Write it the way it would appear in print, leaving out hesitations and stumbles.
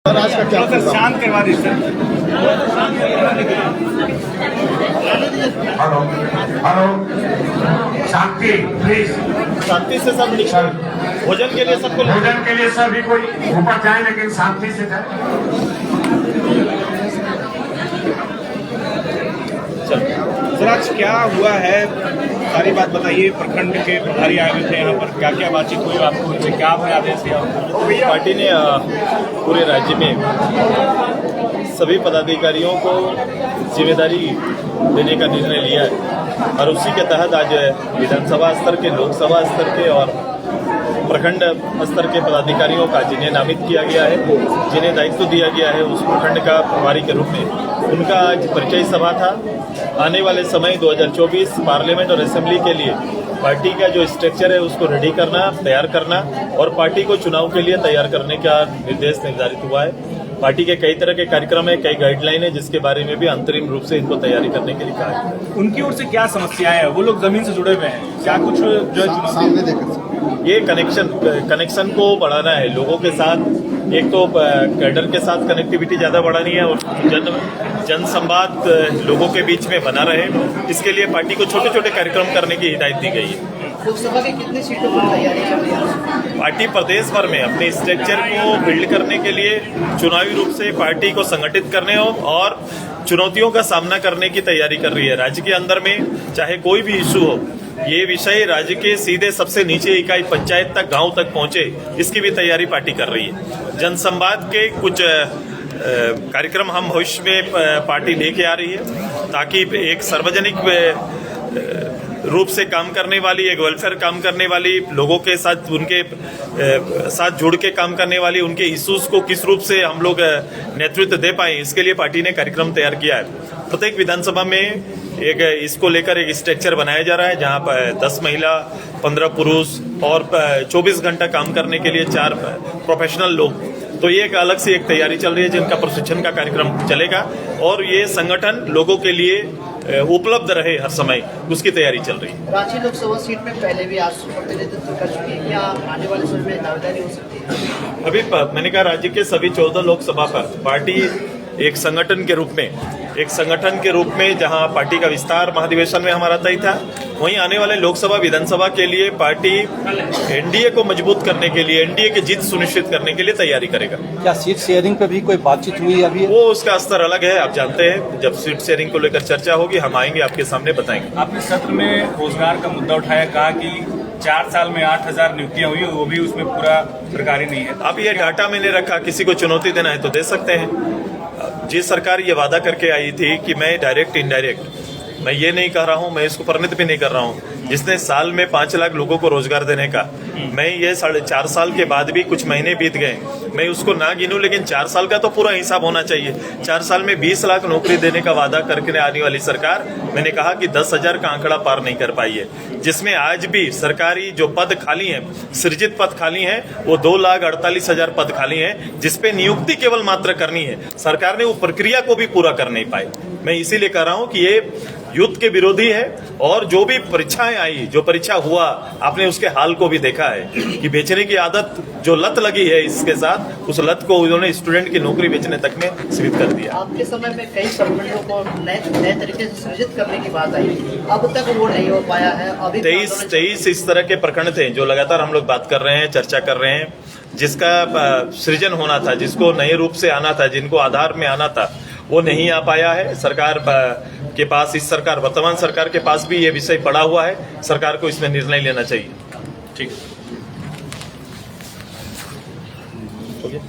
राज का क्या शांत करवा दी सर। हेलो हेलो, शांति प्लीज। शांति से सब निकल भोजन के लिए सबको भोजन के लिए सभी कोई ऊपर जाए, लेकिन शांति से जाए। सर आज क्या हुआ है, सारी बात बताइए। प्रखंड के प्रभारी आए हुए थे यहाँ पर, क्या क्या बातचीत हुई आपको, उनसे क्या आपने आदेश दिया? पार्टी ने पूरे राज्य में सभी पदाधिकारियों को जिम्मेदारी देने का निर्णय लिया है और उसी के तहत आज विधानसभा स्तर के, लोकसभा स्तर के और प्रखंड स्तर के पदाधिकारियों का जिन्हें नामित किया गया है, जिन्हें दायित्व दिया गया है उस प्रखंड का प्रभारी के रूप में, उनका आज परिचय सभा था। आने वाले समय 2024 पार्लियामेंट और असेंबली के लिए पार्टी का जो स्ट्रक्चर है उसको रेडी करना, तैयार करना और पार्टी को चुनाव के लिए तैयार करने का निर्देश निर्धारित हुआ है। पार्टी के कई तरह के कार्यक्रम है, कई गाइडलाइन है, जिसके बारे में भी अंतरिम रूप से इनको तैयारी करने के लिए कहा है। उनकी ओर से क्या समस्याएं हैं? वो लोग जमीन से जुड़े हुए हैं, क्या कुछ जो सामने देकर ये कनेक्शन को बढ़ाना है लोगों के साथ। एक तो कैडर के साथ कनेक्टिविटी ज्यादा बढ़ानी है और जन संवाद लोगों के बीच में बना रहे, इसके लिए पार्टी को छोटे छोटे कार्यक्रम करने की हिदायत दी गई है। लोकसभा की कितनी सीटों पर तैयारी चल रही है? पार्टी प्रदेश भर में अपने स्ट्रक्चर को बिल्ड करने के लिए चुनावी रूप से पार्टी को संगठित करने और चुनौतियों का सामना करने की तैयारी कर रही है। राज्य के अंदर में चाहे कोई भी इशू हो, ये विषय राज्य के सीधे सबसे नीचे इकाई पंचायत तक, गांव तक पहुंचे, इसकी भी तैयारी पार्टी कर रही है। जनसंवाद के कुछ कार्यक्रम हम भविष्य में पार्टी लेके आ रही है ताकि एक सार्वजनिक रूप से काम करने वाली, एक वेलफेयर काम करने वाली, लोगों के साथ उनके साथ जुड़ के काम करने वाली, उनके इश्यूज को किस रूप से हम लोग नेतृत्व दे पाए, इसके लिए पार्टी ने कार्यक्रम तैयार किया है। प्रत्येक विधानसभा में एक इसको लेकर एक स्ट्रक्चर बनाया जा रहा है जहां पर 10 महिला, 15 पुरुष और 24 घंटा काम करने के लिए 4 प्रोफेशनल लोग। तो ये एक अलग से एक तैयारी चल रही है जिनका प्रशिक्षण का कार्यक्रम चलेगा और ये संगठन लोगों के लिए उपलब्ध रहे हर समय, उसकी तैयारी चल रही है। रांची लोकसभा सीट में पहले भी आज प्रतिनिधित्व कर चुकी है, क्या आने वाले समय में दावेदारी हो सकती है? अभी मैंने कहा राज्य के सभी 14 लोकसभा पर पार्टी एक संगठन के रूप में जहां पार्टी का विस्तार महाधिवेशन में हमारा तय था, वहीं आने वाले लोकसभा विधानसभा के लिए पार्टी एनडीए को मजबूत करने के लिए, एनडीए की जीत सुनिश्चित करने के लिए तैयारी करेगा। क्या सीट शेयरिंग पे भी कोई बातचीत हुई अभी? वो उसका स्तर अलग है, आप जानते हैं। जब सीट शेयरिंग को लेकर चर्चा होगी हम आएंगे, आपके सामने बताएंगे। आपने सत्र में रोजगार का मुद्दा उठाया, कहा कि 4 साल में 8,000 नियुक्तियां हुई, वो भी उसमें पूरा सरकारी नहीं है। अब ये डाटा मैंने रखा, किसी को चुनौती देना है तो दे सकते हैं। जिस सरकार ये वादा करके आई थी कि मैं डायरेक्ट इनडायरेक्ट, मैं ये नहीं कह रहा हूं, मैं इसको परिणत भी नहीं कर रहा हूं, जिसने साल में 5 लाख लोगों को रोजगार देने का, मैं ये 4.5 साल के बाद भी कुछ महीने बीत गए, मैं उसको ना गिनूं, लेकिन 4 साल का तो पूरा हिसाब होना चाहिए। 4 साल में 20 लाख नौकरी देने का वादा करके आने वाली सरकार, मैंने कहा कि 10,000 का आंकड़ा पार नहीं कर पाई है, जिसमें आज भी सरकारी जो पद खाली हैं, सृजित पद खाली हैं, वो 2,48,000 पद खाली हैं, जिसपे नियुक्ति केवल मात्र करनी है। सरकार ने वो प्रक्रिया को भी पूरा कर नहीं पाई। मैं इसीलिए कह रहा हूं कि ये युद्ध के विरोधी है और जो भी परीक्षाएं आई, जो परीक्षा हुआ, आपने उसके हाल को भी देखा है कि बेचने की आदत, जो लत लगी है इसके साथ, उस लत को उन्होंने स्टूडेंट की नौकरी बेचने तक में सीमित कर दिया। आपके समय में कई प्रखंडों को नए तरीके से सृजित करने की बात आई, अब तक वो नहीं हो पाया है। अभी 23 इस तरह के प्रखंड थे जो लगातार हम लोग बात कर रहे हैं, चर्चा कर रहे हैं, जिसका सृजन होना था, जिसको नए रूप से आना था, जिनको आधार में आना था, वो नहीं आ पाया है। सरकार के पास, इस सरकार, वर्तमान सरकार के पास भी ये विषय पड़ा हुआ है। सरकार को इसमें निर्णय लेना चाहिए। ठीक है, हो गया।